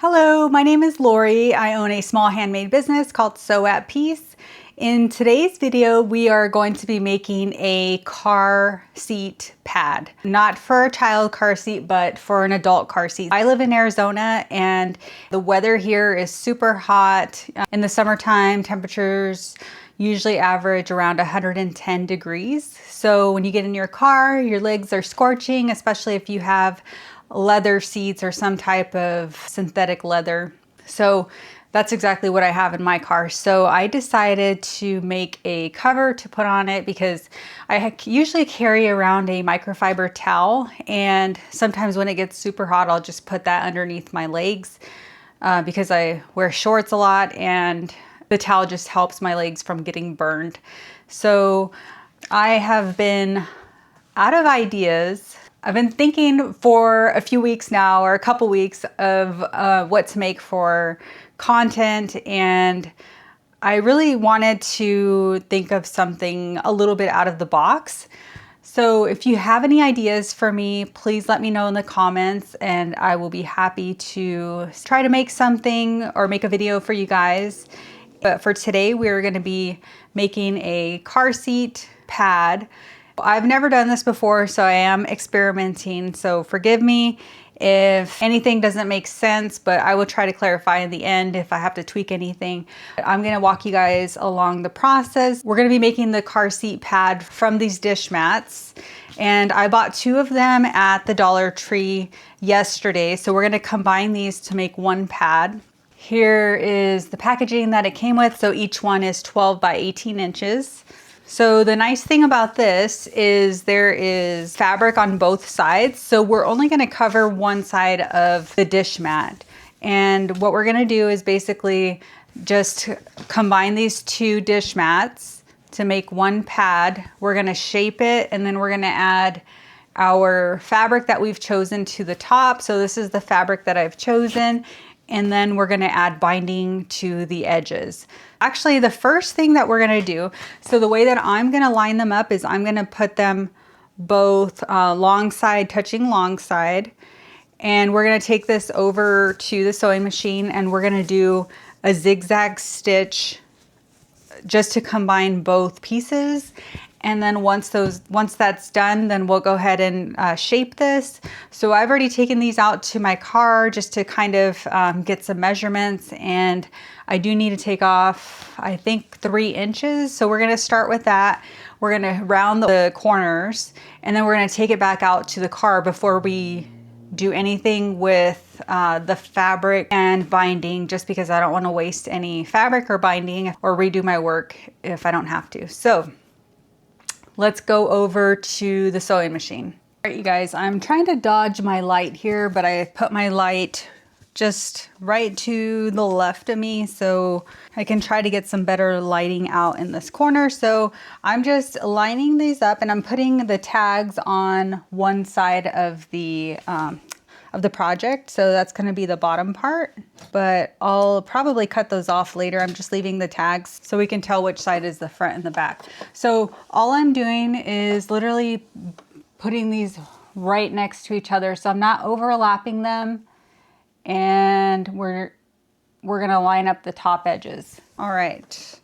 Hello, my name is Lori. I own a small handmade business called Sew at Peace. In today's video, we are going to be making a car seat pad. Not for a child car seat, but for an adult car seat. I live in Arizona and the weather here is super hot. In the summertime, temperatures usually average around 110 degrees. So when you get in your car, your legs are scorching, especially if you have leather seats or some type of synthetic leather. So that's exactly what I have in my car. So I decided to make a cover to put on it because I usually carry around a microfiber towel, and sometimes when it gets super hot, I'll just put that underneath my legs because I wear shorts a lot and the towel just helps my legs from getting burned. So I have been out of ideas. I've been thinking for a few weeks now, or a couple weeks, of what to make for content, and I really wanted to think of something a little bit out of the box. So if you have any ideas for me, please let me know in the comments and I will be happy to try to make something or make a video for you guys. But for today, we're going to be making a car seat pad. I've never done this before, so I am experimenting, so forgive me if anything doesn't make sense, but I will try to clarify in the end if I have to tweak anything. I'm gonna walk you guys along the process. We're gonna be making the car seat pad from these dish mats, and I bought 2 of them at the Dollar Tree yesterday, so we're gonna combine these to make one pad. Here is the packaging that it came with, so each one is 12 by 18 inches. So the nice thing about this is there is fabric on both sides. So we're only going to cover one side of the dish mat. And what we're going to do is basically just combine these 2 dish mats to make one pad. We're going to shape it, and then we're going to add our fabric that we've chosen to the top. So this is the fabric that I've chosen. And then we're gonna add binding to the edges. Actually, the first thing that we're gonna do, so the way that I'm gonna line them up is I'm gonna put them both long side touching long side. And we're gonna take this over to the sewing machine and we're gonna do a zigzag stitch just to combine both pieces. And then once that's done, then we'll go ahead and shape this. So I've already taken these out to my car just to kind of get some measurements, and I do need to take off, I think, 3 inches. So we're gonna start with that. We're gonna round the corners, and then we're gonna take it back out to the car before we do anything with the fabric and binding, just because I don't wanna waste any fabric or binding or redo my work if I don't have to. So let's go over to the sewing machine. All right, you guys, I'm trying to dodge my light here, but I put my light just right to the left of me so I can try to get some better lighting out in this corner. So I'm just lining these up and I'm putting the tags on one side of the project. So that's gonna be the bottom part, but I'll probably cut those off later. I'm just leaving the tags so we can tell which side is the front and the back. So all I'm doing is literally putting these right next to each other. So I'm not overlapping them, and we're gonna line up the top edges. All right.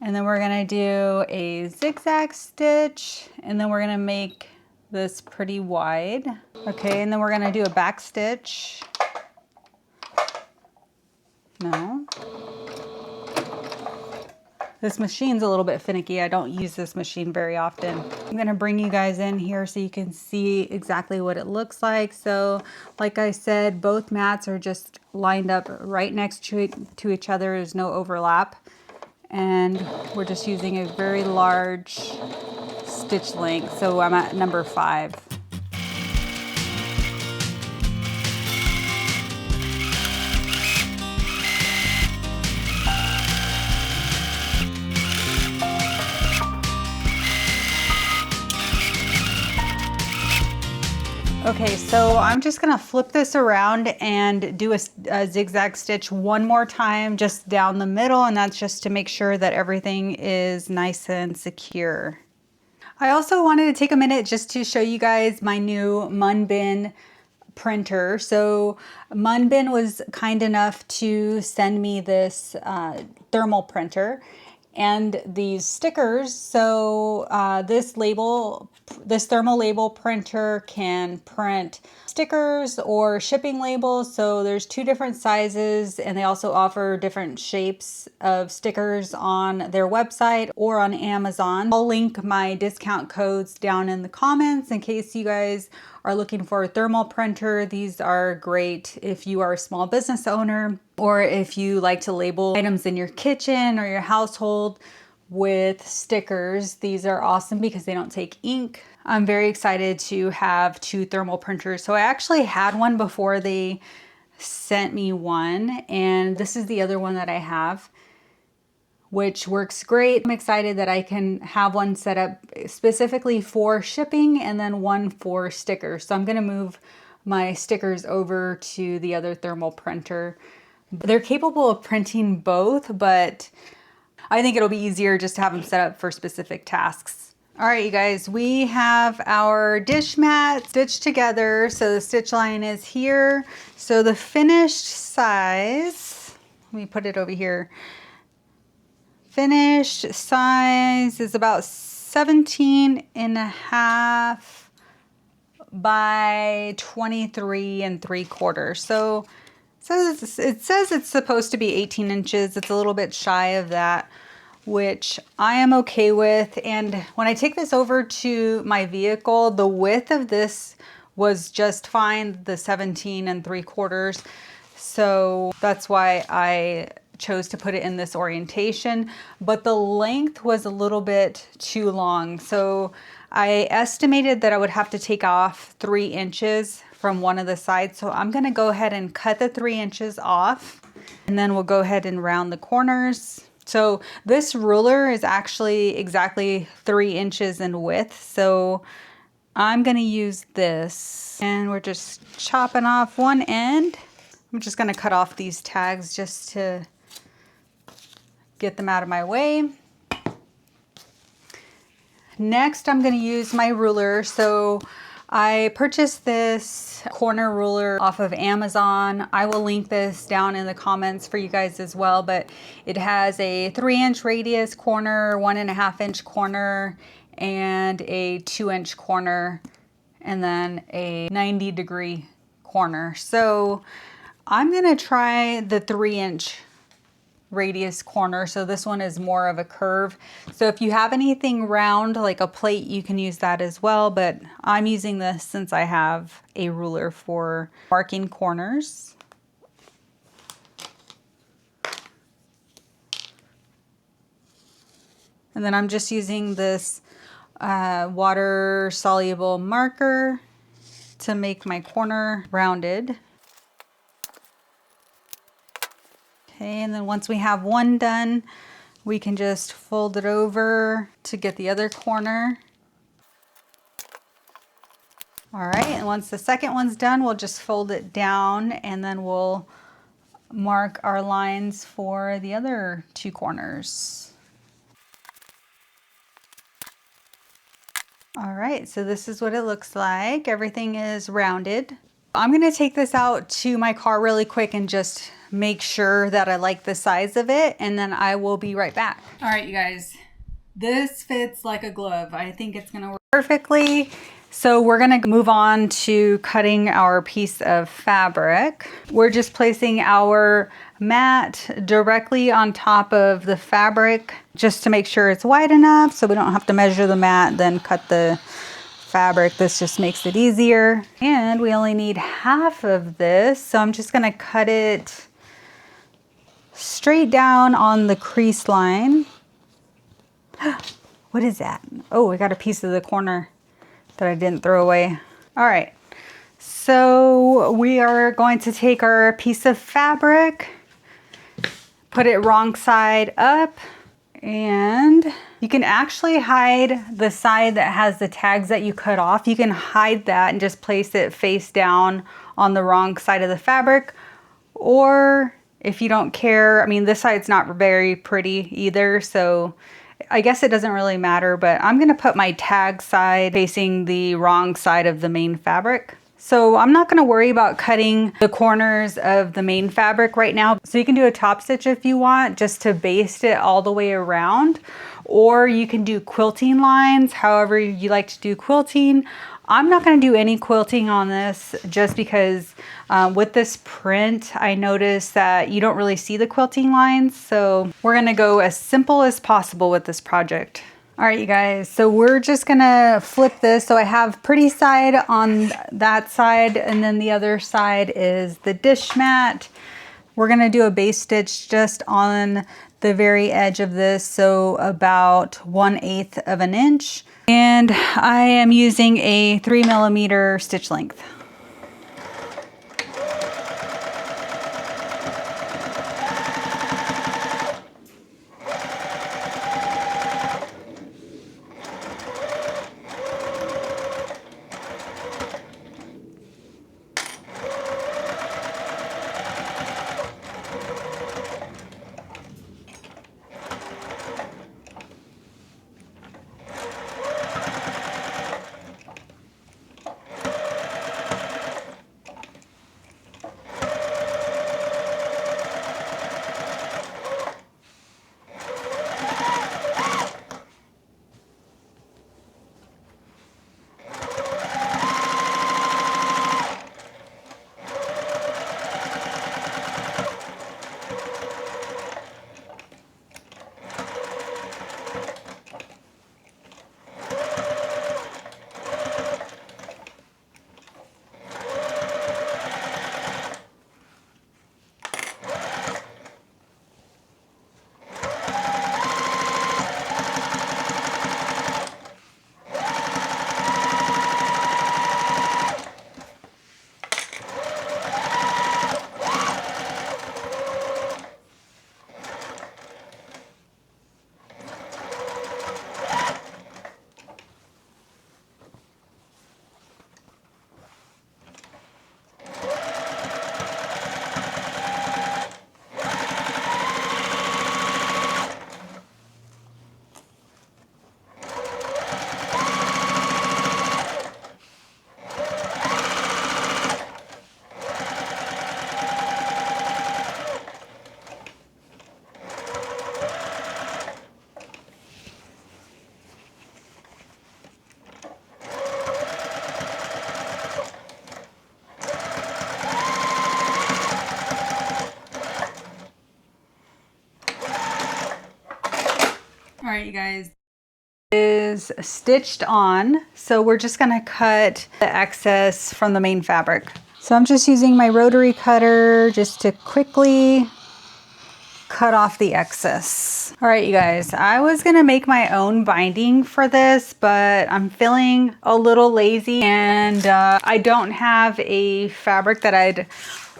And then we're gonna do a zigzag stitch, and then we're gonna make this pretty wide. Okay, and then we're gonna do a back stitch. No. This machine's a little bit finicky. I don't use this machine very often. I'm gonna bring you guys in here so you can see exactly what it looks like. So like I said, both mats are just lined up right next to each other. There's no overlap. And we're just using a very large stitch length. So I'm at number 5. Okay, so I'm just gonna flip this around and do a zigzag stitch one more time just down the middle, and that's just to make sure that everything is nice and secure. I also wanted to take a minute just to show you guys my new Mun Bin printer. So Munbin was kind enough to send me this thermal printer and these stickers. So this thermal label printer can print stickers or shipping labels. So there's 2 different sizes, and they also offer different shapes of stickers on their website or on Amazon. I'll link my discount codes down in the comments in case you guys are looking for a thermal printer. These are great if you are a small business owner, or if you like to label items in your kitchen or your household with stickers. These are awesome because they don't take ink. I'm very excited to have 2 thermal printers. So I actually had one before they sent me one, and this is the other one that I have, which works great. I'm excited that I can have one set up specifically for shipping and then one for stickers. So I'm gonna move my stickers over to the other thermal printer. They're capable of printing both, but I think it'll be easier just to have them set up for specific tasks. All right, you guys, we have our dish mat stitched together. So the stitch line is here. So the finished size, let me put it over here. Finished size is about 17.5 by 23 3/4. So it says it's supposed to be 18 inches. It's a little bit shy of that, which I am okay with. And when I take this over to my vehicle, the width of this was just fine, the 17 3/4. So that's why I chose to put it in this orientation, but the length was a little bit too long. So I estimated that I would have to take off 3 inches from one of the sides. So I'm gonna go ahead and cut the 3 inches off, and then we'll go ahead and round the corners. So this ruler is actually exactly 3 inches in width. So I'm gonna use this, and we're just chopping off one end. I'm just gonna cut off these tags just to get them out of my way. Next, I'm gonna use my ruler. So I purchased this corner ruler off of Amazon. I will link this down in the comments for you guys as well, but it has a 3-inch radius corner, 1.5 inch corner, and a 2-inch corner, and then a 90-degree corner. So I'm gonna try the 3-inch radius corner. So this one is more of a curve. So if you have anything round like a plate, you can use that as well, but I'm using this since I have a ruler for marking corners. And then I'm just using this water soluble marker to make my corner rounded. Okay, and then once we have one done, we can just fold it over to get the other corner. All right, and once the second one's done, we'll just fold it down, and then we'll mark our lines for the other 2 corners. All right, so this is what it looks like. Everything is rounded. I'm gonna take this out to my car really quick and just make sure that I like the size of it, and then I will be right back. All right, you guys, this fits like a glove. I think it's gonna work perfectly. So we're gonna move on to cutting our piece of fabric. We're just placing our mat directly on top of the fabric just to make sure it's wide enough so we don't have to measure the mat, then cut the fabric. This just makes it easier. And we only need half of this, so I'm just gonna cut it straight down on the crease line. What is that? Oh, I got a piece of the corner that I didn't throw away. All right, so we are going to take our piece of fabric, put it wrong side up, and you can actually hide the side that has the tags that you cut off. You can hide that and just place it face down on the wrong side of the fabric. Or if you don't care, I mean, this side's not very pretty either, so I guess it doesn't really matter, but I'm gonna put my tag side facing the wrong side of the main fabric. So I'm not gonna worry about cutting the corners of the main fabric right now. So you can do a top stitch if you want, just to baste it all the way around, or you can do quilting lines, however you like to do quilting. I'm not gonna do any quilting on this just because with this print, I noticed that you don't really see the quilting lines. So we're gonna go as simple as possible with this project. All right, you guys, so we're just gonna flip this. So I have pretty side on that side, and then the other side is the dish mat. We're gonna do a base stitch just on the very edge of this, so about 1/8 of an inch. And I am using a 3mm stitch length. All right, you guys, is stitched on. So we're just gonna cut the excess from the main fabric. So I'm just using my rotary cutter just to quickly cut off the excess. All right, you guys, I was gonna make my own binding for this, but I'm feeling a little lazy, and I don't have a fabric that I'd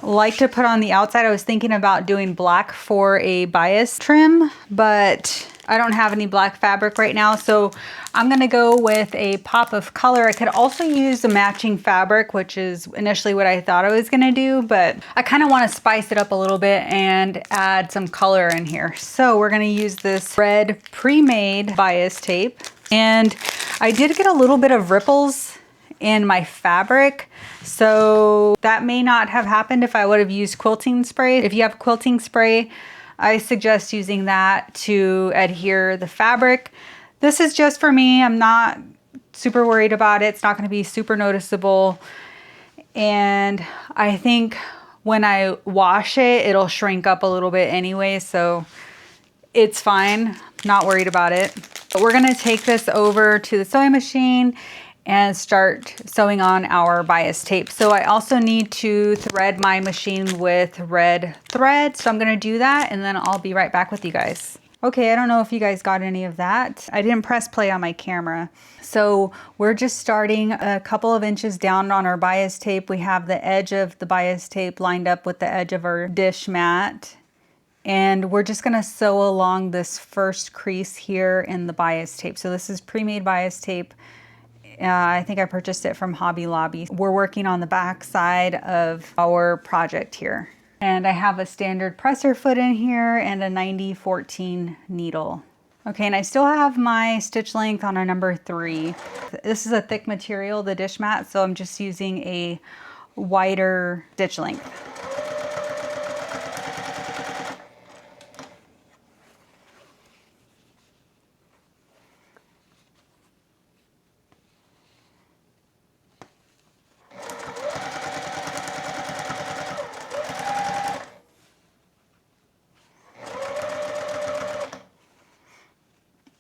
like to put on the outside. I was thinking about doing black for a bias trim, but I don't have any black fabric right now, so I'm gonna go with a pop of color. I could also use a matching fabric, which is initially what I thought I was gonna do, but I kind of want to spice it up a little bit and add some color in here. So we're gonna use this red pre-made bias tape, and I did get a little bit of ripples in my fabric, so that may not have happened if I would have used quilting spray. If you have quilting spray, I suggest using that to adhere the fabric. This is just for me. I'm not super worried about it. It's not going to be super noticeable. And I think when I wash it, it'll shrink up a little bit anyway, so it's fine. Not worried about it. But we're going to take this over to the sewing machine and start sewing on our bias tape. So I also need to thread my machine with red thread. So I'm gonna do that, and then I'll be right back with you guys. Okay, I don't know if you guys got any of that. I didn't press play on my camera. So we're just starting a couple of inches down on our bias tape. We have the edge of the bias tape lined up with the edge of our dish mat. And we're just gonna sew along this first crease here in the bias tape. So this is pre-made bias tape. I think I purchased it from Hobby Lobby. We're working on the back side of our project here. And I have a standard presser foot in here and a 90-14 needle. Okay, and I still have my stitch length on a number 3. This is a thick material, the dish mat, so I'm just using a wider stitch length.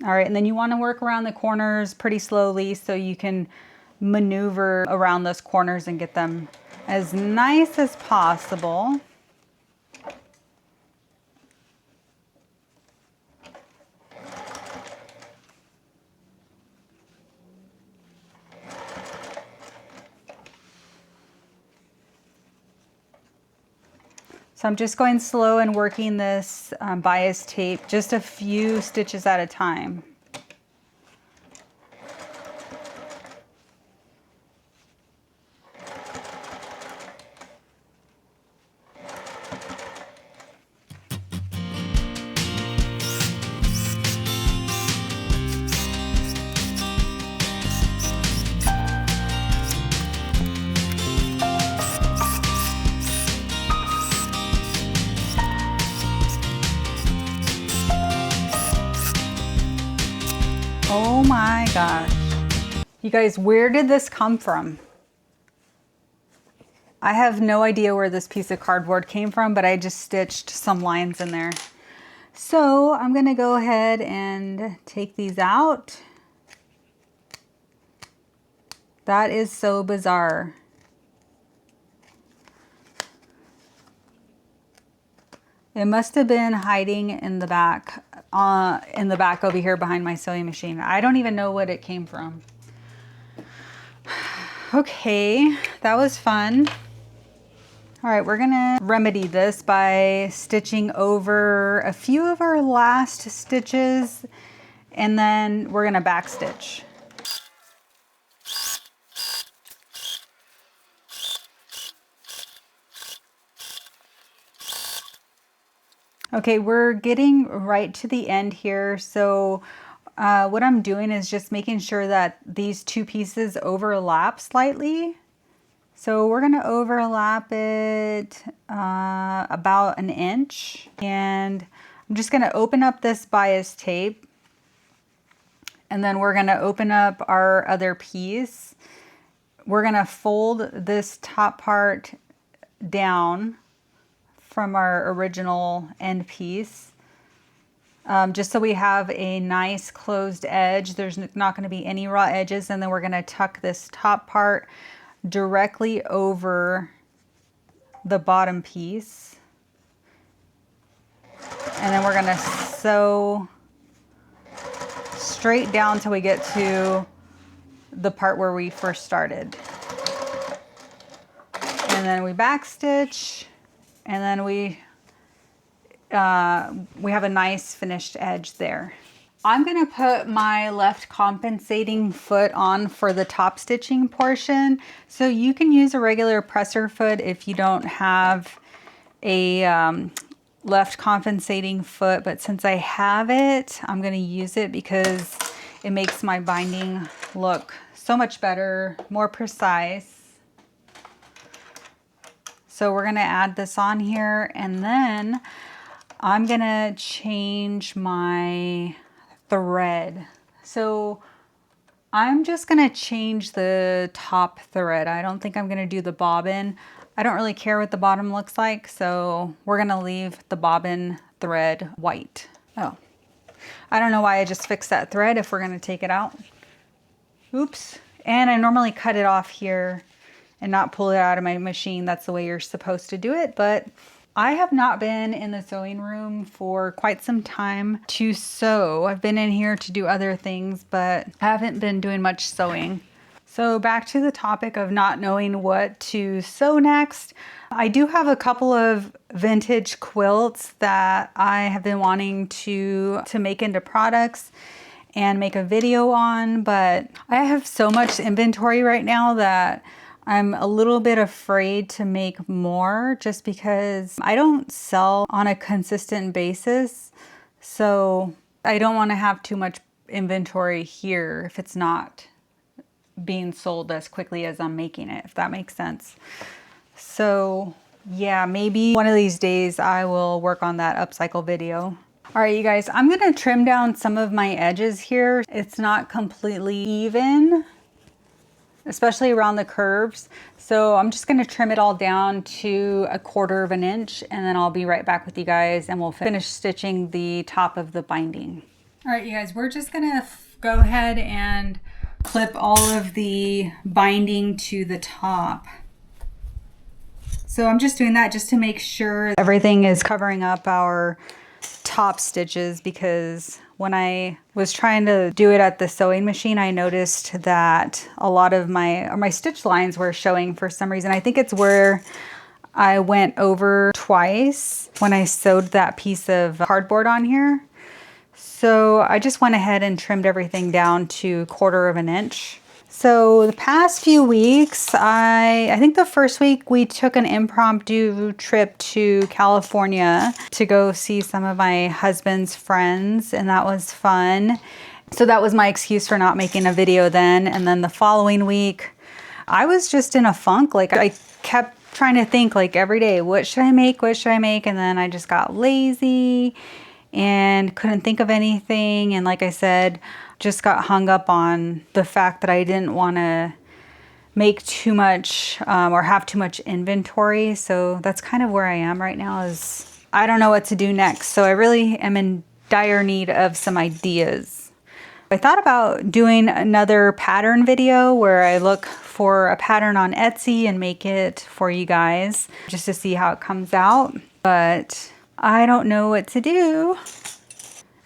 All right, and then you want to work around the corners pretty slowly so you can maneuver around those corners and get them as nice as possible. So I'm just going slow and working this bias tape just a few stitches at a time. Oh my gosh. You guys, where did this come from? I have no idea where this piece of cardboard came from, but I just stitched some lines in there. So I'm gonna go ahead and take these out. That is so bizarre. It must have been hiding in the back over here behind my sewing machine. I don't even know what it came from. Okay, that was fun. All right, we're gonna remedy this by stitching over a few of our last stitches, and then we're gonna back stitch. Okay, we're getting right to the end here. So what I'm doing is just making sure that these two pieces overlap slightly. So we're gonna overlap it about an inch. And I'm just gonna open up this bias tape. And then we're gonna open up our other piece. We're gonna fold this top part down from our original end piece, just so we have a nice closed edge. There's not going to be any raw edges, and then we're going to tuck this top part directly over the bottom piece, and then we're going to sew straight down till we get to the part where we first started, and then we back stitch. And then we have a nice finished edge there. I'm gonna put my left compensating foot on for the top stitching portion. So you can use a regular presser foot if you don't have a left compensating foot, but since I have it, I'm gonna use it because it makes my binding look so much better, more precise. So we're gonna add this on here, and then I'm gonna change my thread. So I'm just gonna change the top thread. I don't think I'm gonna do the bobbin. I don't really care what the bottom looks like, so we're gonna leave the bobbin thread white. Oh, I don't know why I just fixed that thread if we're gonna take it out. Oops. And I normally cut it off here and not pull it out of my machine. That's the way you're supposed to do it, but I have not been in the sewing room for quite some time to sew. I've been in here to do other things, but I haven't been doing much sewing. So back to the topic of not knowing what to sew next. I do have a couple of vintage quilts that I have been wanting to make into products and make a video on, but I have so much inventory right now that I'm a little bit afraid to make more just because I don't sell on a consistent basis. So I don't want to have too much inventory here if it's not being sold as quickly as I'm making it, if that makes sense. So yeah, maybe one of these days I will work on that upcycle video. All right, you guys, I'm gonna trim down some of my edges here. It's not completely even, especially around the curves. So I'm just gonna trim it all down to 1/4 of an inch, and then I'll be right back with you guys and we'll finish stitching the top of the binding. All right, you guys, we're just gonna go ahead and clip all of the binding to the top. So I'm just doing that just to make sure everything is covering up our top stitches, because when I was trying to do it at the sewing machine, I noticed that a lot of my stitch lines were showing for some reason. I think it's where I went over twice when I sewed that piece of cardboard on here. So I just went ahead and trimmed everything down to 1/4 of an inch. So the past few weeks, I think the first week we took an impromptu trip to California to go see some of my husband's friends, and that was fun. So that was my excuse for not making a video then. And then the following week, I was just in a funk. Like, I kept trying to think, like, every day, what should I make? What should I make? And then I just got lazy and couldn't think of anything. And like I said, just got hung up on the fact that I didn't want to make too much or have too much inventory. So that's kind of where I am right now, is I don't know what to do next. So I really am in dire need of some ideas. I thought about doing another pattern video where I look for a pattern on Etsy and make it for you guys just to see how it comes out, but I don't know what to do.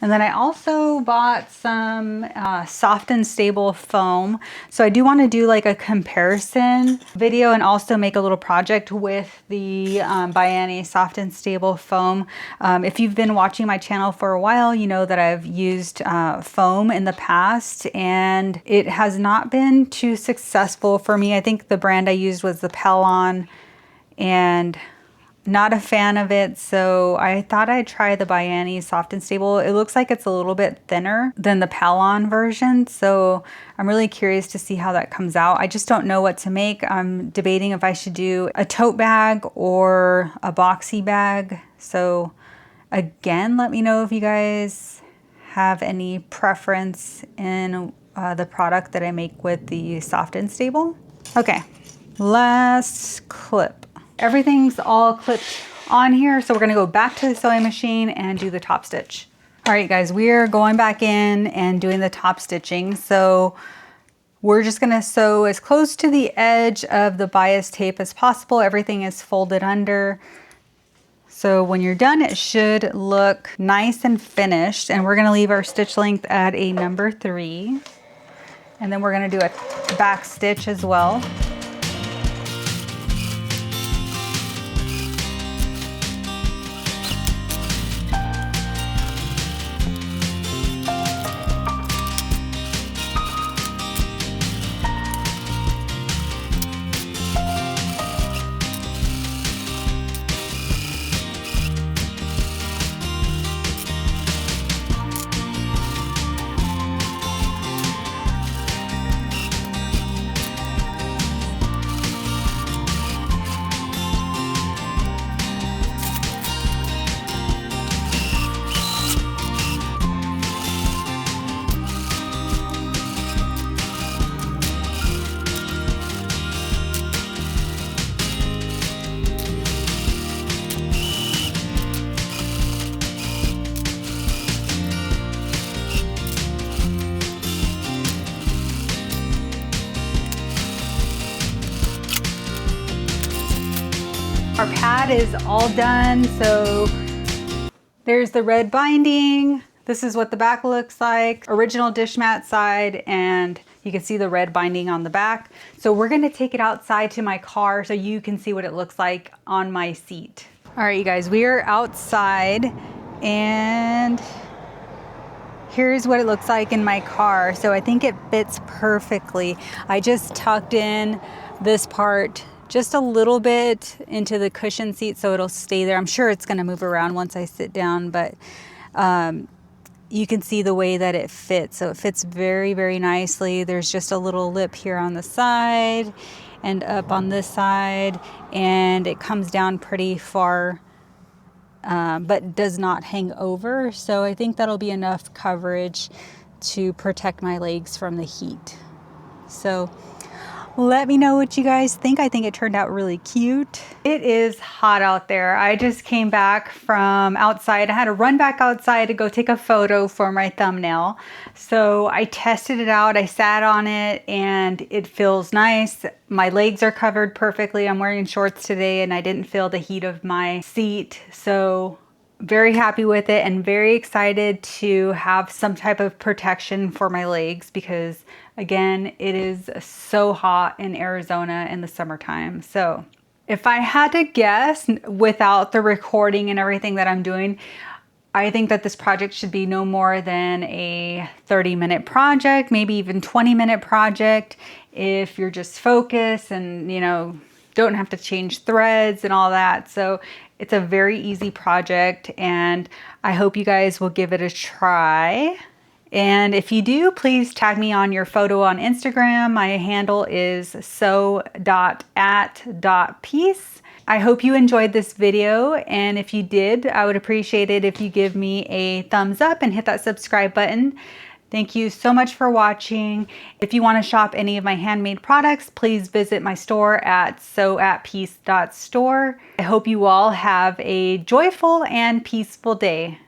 And then I also bought some soft and stable foam. So I do want to do like a comparison video and also make a little project with the Biani soft and stable foam. If you've been watching my channel for a while, you know that I've used foam in the past and it has not been too successful for me. I think the brand I used was the Pellon, and not a fan of it, so I thought I'd try the Biani soft and stable. It looks like it's a little bit thinner than the Pellon version, so I'm really curious to see how that comes out. I just don't know what to make. I'm debating if I should do a tote bag or a boxy bag. So again, let me know if you guys have any preference in the product that I make with the soft and stable. Okay, last clip. Everything's all clipped on here, so we're gonna go back to the sewing machine and do the top stitch. All right, guys, we're going back in and doing the top stitching. So we're just gonna sew as close to the edge of the bias tape as possible. Everything is folded under. So when you're done, it should look nice and finished. And we're gonna leave our stitch length at a number 3. And then we're gonna do a back stitch as well. Our pad is all done, so there's the red binding. This is what the back looks like. Original dish mat side, and you can see the red binding on the back. So we're gonna take it outside to my car so you can see what it looks like on my seat. All right, you guys, we are outside and here's what it looks like in my car. So I think it fits perfectly. I just tucked in this part just a little bit into the cushion seat so it'll stay there. I'm sure it's gonna move around once I sit down, but you can see the way that it fits. So it fits very, very nicely. There's just a little lip here on the side and up on this side, and it comes down pretty far, but does not hang over. So I think that'll be enough coverage to protect my legs from the heat. So let me know what you guys think. I think it turned out really cute. It is hot out there. I just came back from outside. I had to run back outside to go take a photo for my thumbnail. So I tested it out. I sat on it and it feels nice. My legs are covered perfectly. I'm wearing shorts today and I didn't feel the heat of my seat. So very happy with it and very excited to have some type of protection for my legs because again, it is so hot in Arizona in the summertime. So if I had to guess without the recording and everything that I'm doing, I think that this project should be no more than a 30-minute project, maybe even 20-minute project if you're just focused and, you know, don't have to change threads and all that. So it's a very easy project and I hope you guys will give it a try. And if you do, please tag me on your photo on Instagram. My handle is so.at.piece. I hope you enjoyed this video, and if you did, I would appreciate it if you give me a thumbs up and hit that subscribe button. Thank you so much for watching. If you want to shop any of my handmade products, please visit my store at soatpiece.store. I hope you all have a joyful and peaceful day.